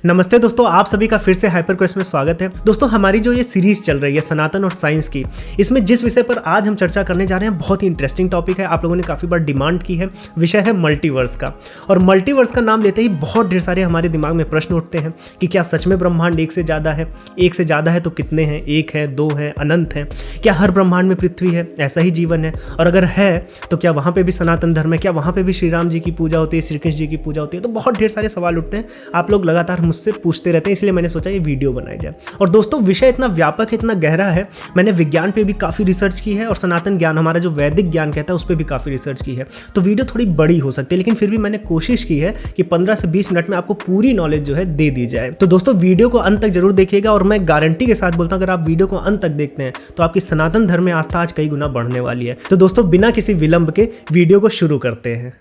नमस्ते दोस्तों, आप सभी का फिर से हाइपर क्वेस्ट में स्वागत है। दोस्तों, हमारी जो ये सीरीज चल रही है सनातन और साइंस की, इसमें जिस विषय पर आज हम चर्चा करने जा रहे हैं बहुत ही इंटरेस्टिंग टॉपिक है। आप लोगों ने काफ़ी बार डिमांड की है। विषय है मल्टीवर्स का। और मल्टीवर्स का नाम लेते ही बहुत ढेर सारे हमारे दिमाग में प्रश्न उठते हैं कि क्या सच में ब्रह्मांड एक से ज़्यादा है? एक से ज़्यादा है तो कितने हैं? एक है, दो हैं, अनंत हैं? क्या हर ब्रह्मांड में पृथ्वी है, ऐसा ही जीवन है? और अगर है तो क्या वहाँ पर भी सनातन धर्म है? क्या वहाँ पर भी श्री राम जी की पूजा होती है, श्री कृष्ण जी की पूजा होती है? तो बहुत ढेर सारे सवाल उठते हैं। आप लोग लगातार मुझसे पूछते रहते हैं, इसलिए मैंने सोचा ये वीडियो बनाई जाए। और दोस्तों, विषय इतना व्यापक है, इतना गहरा है। मैंने विज्ञान पे भी काफ़ी रिसर्च की है और सनातन ज्ञान, हमारा जो वैदिक ज्ञान कहता है, उस पर भी काफ़ी रिसर्च की है। तो वीडियो थोड़ी बड़ी हो सकती है, लेकिन फिर भी मैंने कोशिश की है कि 15 से 20 मिनट में आपको पूरी नॉलेज जो है दे दी जाए। तो दोस्तों, वीडियो को अंत तक जरूर देखिएगा। और मैं गारंटी के साथ बोलता हूँ, अगर आप वीडियो को अंत तक देखते हैं तो आपकी सनातन धर्म में आस्था आज कई गुना बढ़ने वाली है। तो दोस्तों, बिना किसी विलंब के वीडियो को शुरू करते हैं।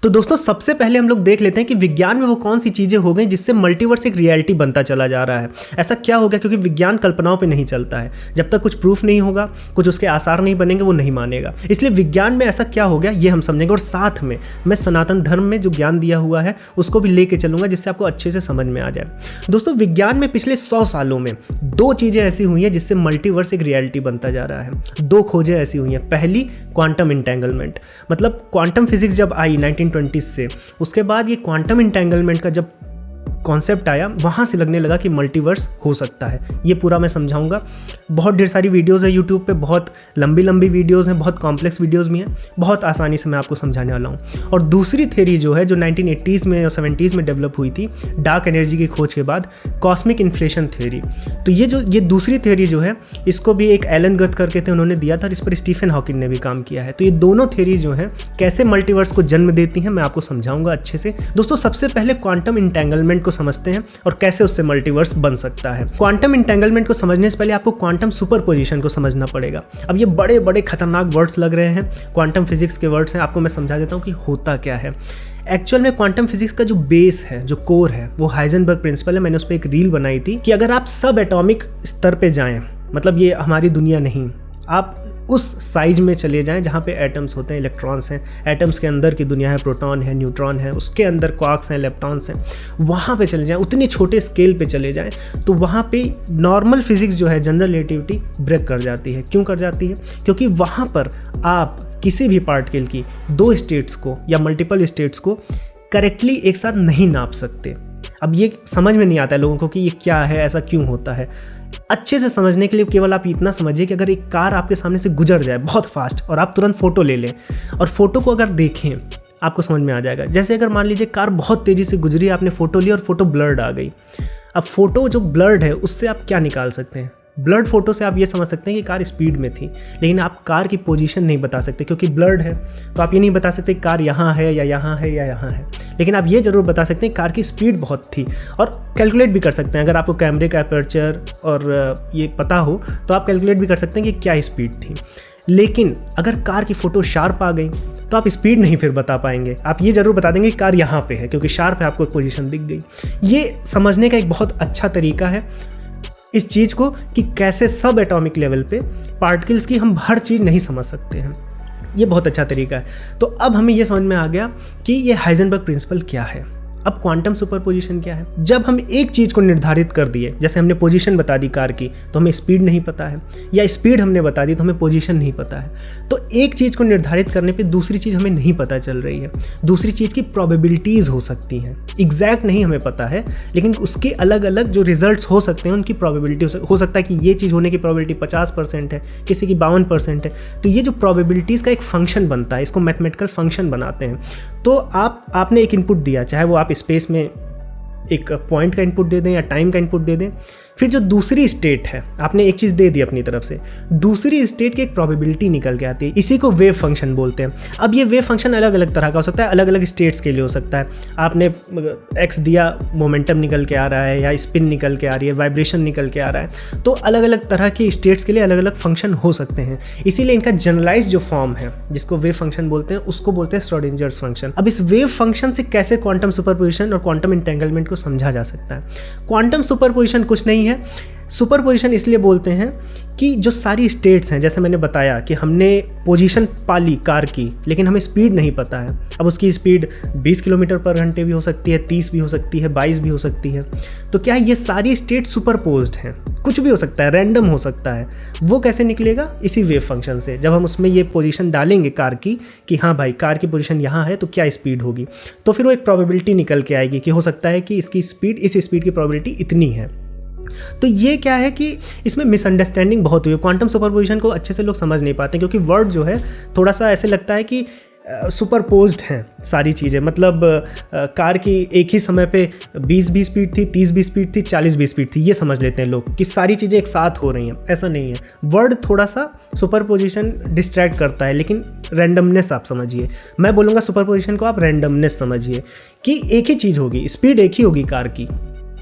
तो दोस्तों, सबसे पहले हम लोग देख लेते हैं कि विज्ञान में वो कौन सी चीज़ें हो गई जिससे मल्टीवर्स एक रियलिटी बनता चला जा रहा है। ऐसा क्या हो गया? क्योंकि विज्ञान कल्पनाओं पे नहीं चलता है। जब तक कुछ प्रूफ नहीं होगा, कुछ उसके आसार नहीं बनेंगे, वो नहीं मानेगा। इसलिए विज्ञान में ऐसा क्या हो गया ये हम समझेंगे। और साथ में मैं सनातन धर्म में जो ज्ञान दिया हुआ है उसको भी लेके चलूंगा, जिससे आपको अच्छे से समझ में आ जाए। दोस्तों, विज्ञान में पिछले 100 सालों में दो चीज़ें ऐसी हुई हैं जिससे मल्टीवर्स एक रियलिटी बनता जा रहा है। दो खोजें ऐसी हुई हैं। पहली, क्वांटम इंटेंगलमेंट। मतलब क्वांटम फिजिक्स जब आई 1920 से, उसके बाद ये क्वांटम इंटेंगलमेंट का जब कॉन्सेप्ट आया, वहाँ से लगने लगा कि मल्टीवर्स हो सकता है। ये पूरा मैं समझाऊंगा। बहुत ढेर सारी वीडियोज़ है यूट्यूब पे, बहुत लंबी लंबी वीडियोज़ हैं, बहुत कॉम्प्लेक्स वीडियोज़ भी हैं। बहुत आसानी से मैं आपको समझाने वाला हूँ। और दूसरी थ्योरी जो है, जो 1980s में और 70s में डेवलप हुई थी डार्क एनर्जी की खोज के बाद, कॉस्मिक इन्फ्लेशन थ्योरी। तो ये दूसरी थ्योरी जो है, इसको भी एक एलन गथ करके थे, उन्होंने दिया था, और इस पर स्टीफन हॉकिंग ने भी काम किया है। तो ये दोनों थ्योरी जो है कैसे मल्टीवर्स को जन्म देती हैं, मैं आपको समझाऊंगा अच्छे से। दोस्तों, सबसे पहले क्वांटम इंटेंगलमेंट समझते हैं और कैसे उससे मल्टीवर्स बन सकता है। क्वांटम इंटेंगलमेंट को समझने से पहले आपको क्वांटम सुपरपोजिशन को समझना पड़ेगा। अब ये बड़े बड़े खतरनाक वर्ड्स लग रहे हैं, क्वांटम फिजिक्स के वर्ड्स हैं। आपको मैं समझा देता हूँ कि होता क्या है। एक्चुअल में क्वांटम फिजिक्स का जो बेस है, जो कोर है, वो हाइजेनबर्ग प्रिंसिपल है। मैंने उस पर एक रील बनाई थी कि अगर आप सब एटॉमिक स्तर पे जाएं, मतलब ये हमारी दुनिया नहीं, आप उस साइज में चले जाएं जहाँ पे एटम्स होते हैं, इलेक्ट्रॉन्स हैं। एटम्स के अंदर की दुनिया है, प्रोटॉन है, न्यूट्रॉन है, उसके अंदर क्वार्क्स हैं, इलेक्ट्रॉन्स हैं। वहाँ पे चले जाएं, उतने छोटे स्केल पे चले जाएं, तो वहाँ पे नॉर्मल फिजिक्स जो है, जनरल रिलेटिविटी ब्रेक कर जाती है। क्यों कर जाती है? क्योंकि वहाँ पर आप किसी भी पार्टिकल की दो स्टेट्स को या मल्टीपल स्टेट्स को करेक्टली एक साथ नहीं नाप सकते। अब ये समझ में नहीं आता है लोगों को कि ये क्या है, ऐसा क्यों होता है। अच्छे से समझने के लिए केवल आप इतना समझिए कि अगर एक कार आपके सामने से गुजर जाए बहुत फास्ट और आप तुरंत फोटो ले लें और फोटो को अगर देखें, आपको समझ में आ जाएगा। जैसे अगर मान लीजिए कार बहुत तेज़ी से गुजरी, आपने फ़ोटो ली और फोटो ब्लर्ड आ गई। अब फोटो जो ब्लर्ड है उससे आप क्या निकाल सकते हैं? ब्लर्ड फोटो से आप ये समझ सकते हैं कि कार स्पीड में थी, लेकिन आप कार की पोजीशन नहीं बता सकते क्योंकि ब्लर्ड है। तो आप ये नहीं बता सकते कार यहाँ है या यहाँ है या यहाँ है, लेकिन आप ये ज़रूर बता सकते हैं कार की स्पीड बहुत थी। और कैलकुलेट भी कर सकते हैं। अगर आपको कैमरे का अपर्चर और ये पता हो तो आप कैलकुलेट भी कर सकते हैं कि क्या स्पीड थी। लेकिन अगर कार की फ़ोटो शार्प आ गई तो आप स्पीड नहीं फिर बता पाएंगे। आप ये ज़रूर बता देंगे कि कार यहाँ पे है क्योंकि शार्प है, आपको पोजीशन दिख गई। ये समझने का एक बहुत अच्छा तरीका है इस चीज़ को कि कैसे सब एटॉमिक लेवल पे पार्टिकल्स की हम हर चीज़ नहीं समझ सकते हैं। ये बहुत अच्छा तरीका है। तो अब हमें ये समझ में आ गया कि ये हाइजेनबर्ग प्रिंसिपल क्या है। अब क्वांटम सुपरपोजिशन क्या है? जब हम एक चीज़ को निर्धारित कर दिए, जैसे हमने पोजीशन बता दी कार की तो हमें स्पीड नहीं पता है, या स्पीड हमने बता दी तो हमें पोजीशन नहीं पता है। तो एक चीज़ को निर्धारित करने पे दूसरी चीज़ हमें नहीं पता चल रही है। दूसरी चीज़ की प्रोबेबिलिटीज़ हो सकती हैं, एग्जैक्ट नहीं हमें पता है, लेकिन उसके अलग अलग जो रिजल्ट्स हो सकते हैं उनकी प्रोबेबिलिटी हो सकता है कि ये चीज़ होने की प्रोबेबिलिटी 50% है, किसी की 52% है। तो ये जो प्रोबेबिलिटीज़ का एक फंक्शन बनता है, इसको मैथमेटिकल फंक्शन बनाते हैं। तो आपने एक इनपुट दिया, चाहे वो आप स्पेस में एक पॉइंट का इनपुट दे दें या टाइम का इनपुट दे दें, फिर जो दूसरी स्टेट है, आपने एक चीज़ दे दी अपनी तरफ से, दूसरी स्टेट की एक प्रोबेबिलिटी निकल के आती है। इसी को वेव फंक्शन बोलते हैं। अब ये वेव फंक्शन अलग अलग तरह का हो सकता है, अलग अलग स्टेट्स के लिए हो सकता है। आपने एक्स दिया, मोमेंटम निकल के आ रहा है, या स्पिन निकल के आ रही है, वाइब्रेशन निकल के आ रहा है। तो अलग अलग तरह की स्टेट्स के लिए अलग अलग फंक्शन हो सकते हैं। इसीलिए इनका जनरलाइज जो फॉर्म है, जिसको वेव फंक्शन बोलते हैं, उसको बोलते हैं श्रोडिंजर्स फंक्शन। अब इस वेव फंक्शन से कैसे क्वांटम सुपरपोजिशन और क्वांटम इंटेंगलमेंट को समझा जा सकता है? क्वांटम सुपरपोजिशन कुछ नहीं है, सुपरपोजिशन इसलिए बोलते हैं कि जो सारी स्टेट्स हैं, जैसे मैंने बताया कि हमने पोजीशन पा ली कार की, लेकिन हमें स्पीड नहीं पता है। अब उसकी स्पीड 20 किलोमीटर पर घंटे भी हो सकती है, 30 भी हो सकती है, 22 भी हो सकती है। तो क्या ये सारी स्टेट सुपरपोज्ड हैं? कुछ भी हो सकता है, रैंडम हो सकता है। वो कैसे निकलेगा? इसी वेव फंक्शन से। जब हम उसमें ये पोजीशन डालेंगे कार की कि हाँ भाई कार की पोजीशन यहाँ है तो क्या स्पीड होगी, तो फिर वो एक प्रोबेबिलिटी निकल के आएगी कि हो सकता है कि इसकी स्पीड, इस स्पीड की प्रोबेबिलिटी इतनी है। तो ये क्या है कि इसमें मिसअंडरस्टैंडिंग बहुत हुई है। क्वांटम सुपरपोजिशन को अच्छे से लोग समझ नहीं पाते, क्योंकि वर्ड जो है थोड़ा सा ऐसे लगता है कि सुपरपोज्ड हैं सारी चीज़ें। मतलब कार की एक ही समय पे 20 भी स्पीड थी, 30 भी स्पीड थी, 40 भी स्पीड थी, ये समझ लेते हैं लोग कि सारी चीज़ें एक साथ हो रही हैं। ऐसा नहीं है। वर्ड थोड़ा सा सुपरपोजिशन डिस्ट्रैक्ट करता है, लेकिन रैंडमनेस आप समझिए। मैं बोलूँगा सुपरपोजिशन को आप रैंडमनेस समझिए कि एक ही चीज़ होगी, स्पीड एक ही होगी कार की,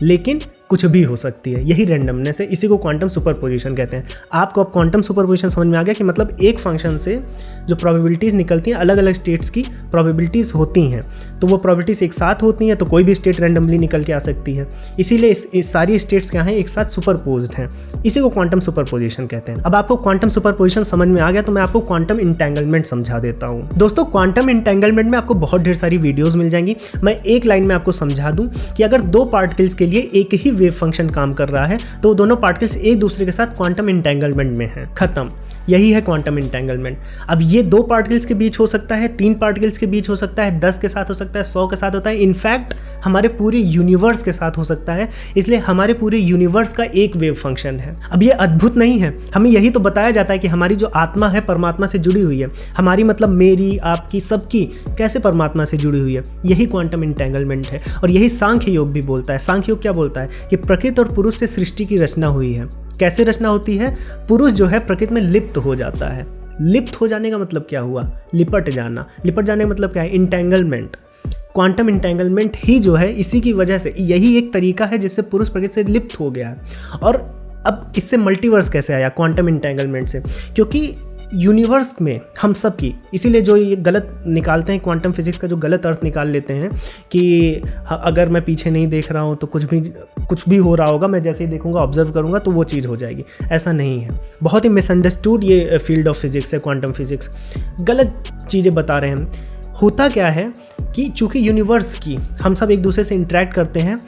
लेकिन कुछ भी हो सकती है। यही रैंडमनेस है, इसी को क्वांटम सुपरपोजिशन कहते हैं। आपको अब क्वांटम सुपरपोजिशन समझ में आ गया कि मतलब एक फंक्शन से जो प्रोबेबिलिटीज़ निकलती हैं, अलग अलग स्टेट्स की प्रोबेबिलिटीज़ होती हैं, तो वो प्रोबेबिलिटीज़ एक साथ होती हैं, तो कोई भी स्टेट रैंडमली निकल के आ सकती है। इसीलिए इस सारी स्टेट्स क्या हैं, एक साथ सुपरपोज्ड हैं। इसी को क्वांटम सुपरपोजिशन कहते हैं। अब आपको क्वांटम सुपरपोजिशन समझ में आ गया तो मैं आपको क्वांटम इंटेंगलमेंट समझा देता हूँ। दोस्तों, क्वांटम इंटेंगलमेंट में आपको बहुत ढेर सारी वीडियोज़ मिल जाएंगी। मैं एक लाइन में आपको समझा दूँ कि अगर दो पार्टिकल्स के लिए एक ही वेव फंक्शन काम कर रहा है तो दोनों पार्टिकल्स एक दूसरे के साथ क्वांटम इंटेंगलमेंट में हैं। खत्म। यही है क्वांटम इंटेंगलमेंट। अब ये दो पार्टिकल्स के बीच हो सकता है, 3 पार्टिकल्स के बीच हो सकता है, 10 के साथ हो सकता है, 100 के साथ होता है, इनफैक्ट हमारे पूरे यूनिवर्स के साथ हो सकता है। इसलिए हमारे पूरे यूनिवर्स का एक वेव फंक्शन है। अब ये अद्भुत नहीं है? हमें यही तो बताया जाता है कि हमारी जो आत्मा है परमात्मा से जुड़ी हुई है। हमारी मतलब मेरी, आपकी, सबकी कैसे परमात्मा से जुड़ी हुई है। यही क्वांटम इंटेंगलमेंट है। और यही सांख्य योग भी बोलता है। सांख्य योग क्या बोलता है कि प्रकृति और पुरुष से सृष्टि की रचना हुई है। कैसे रचना होती है? पुरुष जो है प्रकृति में लिप्त हो जाता है। लिप्त हो जाने का मतलब क्या हुआ? लिपट जाना। लिपट जाने का मतलब क्या है? इंटेंगलमेंट। क्वांटम इंटेंगलमेंट ही जो है, इसी की वजह से, यही एक तरीका है जिससे पुरुष प्रकृति से लिप्त हो गया है। और अब इससे मल्टीवर्स कैसे आया? क्वांटम इंटेंगलमेंट से। क्योंकि यूनिवर्स में हम सब की, इसीलिए जो ये गलत निकालते हैं, क्वांटम फिजिक्स का जो गलत अर्थ निकाल लेते हैं कि अगर मैं पीछे नहीं देख रहा हूँ तो कुछ भी हो रहा होगा, मैं जैसे ही देखूंगा, ऑब्जर्व करूंगा तो वो चीज़ हो जाएगी। ऐसा नहीं है। बहुत ही मिसअंडरस्टूड ये फील्ड ऑफ फिजिक्स है, क्वांटम फिजिक्स। गलत चीज़ें बता रहे हैं। होता क्या है कि चूँकि यूनिवर्स की हम सब एक दूसरे से इंटरेक्ट करते हैं,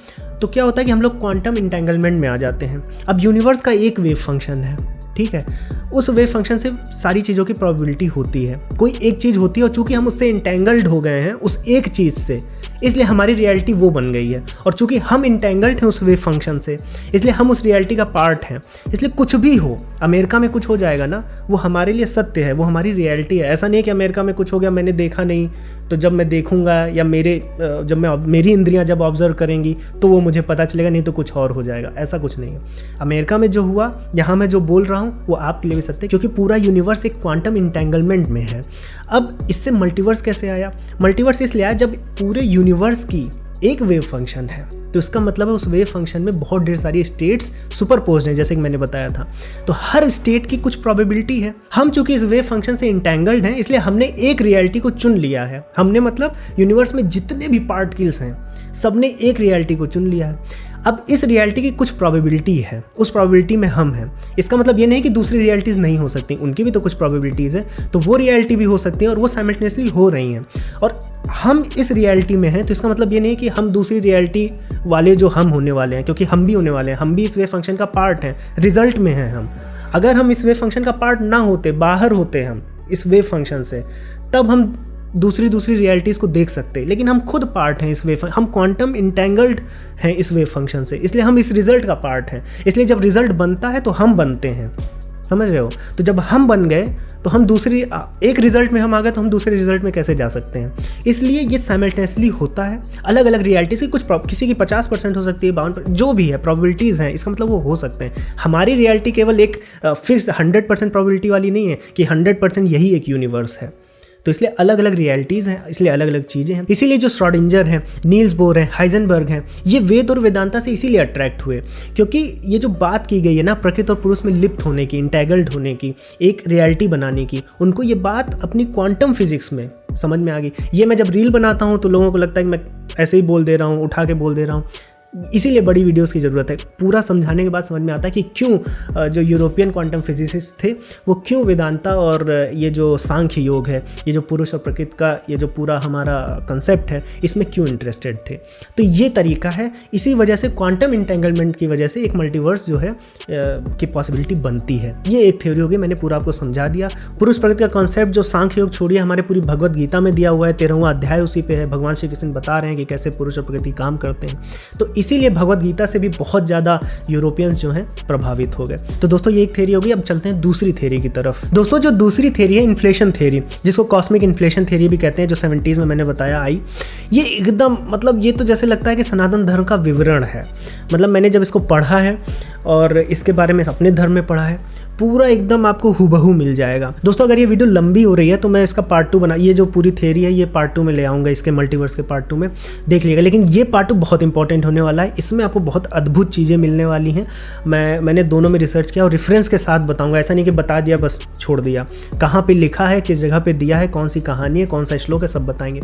तो क्या होता है कि हम लोग क्वांटम इंटेंगलमेंट में आ जाते हैं। अब यूनिवर्स का एक वेव फंक्शन है, ठीक है? उस वेव फंक्शन से सारी चीज़ों की प्रोबेबिलिटी होती है। कोई एक चीज़ होती है और चूंकि हम उससे इंटेंगल्ड हो गए हैं उस एक चीज़ से, इसलिए हमारी रियलिटी वो बन गई है। और चूंकि हम इंटेंगल्ड हैं उस वेव फंक्शन से, इसलिए हम उस रियलिटी का पार्ट हैं। इसलिए कुछ भी हो, अमेरिका में कुछ हो जाएगा ना, वो हमारे लिए सत्य है, वो हमारी रियलिटी है। ऐसा नहीं है कि अमेरिका में कुछ हो गया, मैंने देखा नहीं, तो जब मैं देखूंगा या मेरी इंद्रियां जब ऑब्जर्व करेंगी तो वो मुझे पता चलेगा, नहीं तो कुछ और हो जाएगा। ऐसा कुछ नहीं है। अमेरिका में जो हुआ, यहाँ मैं जो बोल रहा हूँ वो आपके लिए भी सत्य है, क्योंकि पूरा यूनिवर्स एक क्वांटम इंटेंगलमेंट में है। अब इससे मल्टीवर्स कैसे आया? मल्टीवर्स इसलिए आया जब पूरे यूनिवर्स की एक वेव फंक्शन है, तो इसका मतलब है उस वेव फंक्शन में बहुत ढेर सारी स्टेट्स सुपरपोज्ड हैं, जैसे कि मैंने बताया था। तो हर स्टेट की कुछ प्रोबेबिलिटी है। हम चूंकि इस वेव फंक्शन से इंटेंगल्ड हैं, इसलिए हमने एक रियलिटी को चुन लिया है। हमने मतलब यूनिवर्स में जितने भी पार्टिकल्स हैं, सबने एक रियलिटी को चुन लिया है। अब इस रियलिटी की कुछ प्रोबेबिलिटी है, उस प्रोबेबिलिटी में हम हैं। इसका मतलब ये नहीं कि दूसरी रियलिटीज़ नहीं हो सकती, उनकी भी तो कुछ प्रोबेबिलिटीज़ है, तो वो रियलिटी भी हो सकती है और वो साइमल्टेनियसली हो रही हैं। और हम इस रियलिटी में हैं, तो इसका मतलब ये नहीं कि हम दूसरी रियलिटी वाले जो हम होने वाले हैं, क्योंकि हम भी होने वाले हैं, हम भी इस वेव फंक्शन का पार्ट हैं, रिजल्ट में हैं हम। अगर हम इस वेव फंक्शन का पार्ट ना होते, बाहर होते हम इस वेव फंक्शन से, तब हम दूसरी रियलिटीज़ को देख सकते हैं। लेकिन हम खुद पार्ट हैं इस वेव, हम क्वांटम इंटेंगल्ड हैं इस वेव फंक्शन से, इसलिए हम इस रिजल्ट का पार्ट हैं। इसलिए जब रिजल्ट बनता है तो हम बनते हैं, समझ रहे हो? तो जब हम बन गए तो हम दूसरी एक रिजल्ट में हम आ गए, तो हम दूसरे रिजल्ट में कैसे जा सकते हैं? इसलिए ये साइमल्टेनियसली होता है। अलग अलग रियलिटीज़ की किसी की 50% हो सकती है, 52%, जो भी है प्रोबेबिलिटीज़ हैं, इसका मतलब वो हो सकते हैं। हमारी रियलिटी केवल एक फिक्स 100% प्रोबेबिलिटी वाली नहीं है कि 100% यही एक यूनिवर्स है। तो इसलिए अलग अलग रियलिटीज़ हैं, इसलिए अलग अलग चीज़ें हैं। इसीलिए जो श्रोडिंगर हैं, नील्स बोर हैं, हाइजेनबर्ग हैं, ये वेद और वेदांता से इसीलिए अट्रैक्ट हुए, क्योंकि ये जो बात की गई है ना प्रकृति और पुरुष में लिप्त होने की, इंटेगल्ड होने की, एक रियलिटी बनाने की, उनको ये बात अपनी क्वांटम फिजिक्स में समझ में आ गई। ये मैं जब रील बनाता हूँ तो लोगों को लगता है कि मैं ऐसे ही बोल दे रहा हूँ, उठा के बोल दे रहा हूँ। इसीलिए बड़ी वीडियोस की ज़रूरत है। पूरा समझाने के बाद समझ में आता है कि क्यों जो यूरोपियन क्वांटम फिजिसिस्ट थे वो क्यों वेदांता और ये जो सांख्य योग है, ये जो पुरुष और प्रकृति का ये जो पूरा हमारा कंसेप्ट है, इसमें क्यों इंटरेस्टेड थे। तो ये तरीका है, इसी वजह से क्वांटम इंटेंगलमेंट की वजह से एक मल्टीवर्स जो है की पॉसिबिलिटी बनती है। ये एक थ्योरी होगी, मैंने पूरा आपको समझा दिया। पुरुष प्रकृति का कॉन्सेप्ट जो सांख्य योग छोड़िए हमारे पूरी भगवत गीता में दिया हुआ है, 13वां अध्याय उसी पे है। भगवान श्री कृष्ण बता रहे हैं कि कैसे पुरुष और प्रकृति काम करते हैं। तो इसीलिए भगवत गीता से भी बहुत ज़्यादा यूरोपियंस जो हैं प्रभावित हो गए। तो दोस्तों ये एक थ्योरी होगी। अब चलते हैं दूसरी थ्योरी की तरफ। दोस्तों जो दूसरी थ्योरी है इन्फ्लेशन थ्योरी, जिसको कॉस्मिक इन्फ्लेशन थ्योरी भी कहते हैं, जो 70s में मैंने बताया आई। ये एकदम मतलब ये तो जैसे लगता है कि सनातन धर्म का विवरण है। मतलब मैंने जब इसको पढ़ा है और इसके बारे में अपने धर्म में पढ़ा है, पूरा एकदम आपको हूबहू मिल जाएगा। दोस्तों अगर ये वीडियो लंबी हो रही है तो मैं इसका पार्ट 2 बना, ये जो पूरी थ्योरी है ये पार्ट 2 में ले आऊँगा, इसके मल्टीवर्स के पार्ट 2 में देख लीजिएगा। लेकिन ये पार्ट 2 बहुत इंपॉर्टेंट होने वाला है, इसमें आपको बहुत अद्भुत चीज़ें मिलने वाली हैं। मैंने दोनों में रिसर्च किया और रेफरेंस के साथ बताऊँगा, ऐसा नहीं कि बता दिया बस छोड़ दिया। कहाँ पर लिखा है, किस जगह पर दिया है, कौन सी कहानी है, कौन सा श्लोक है, सब बताएंगे।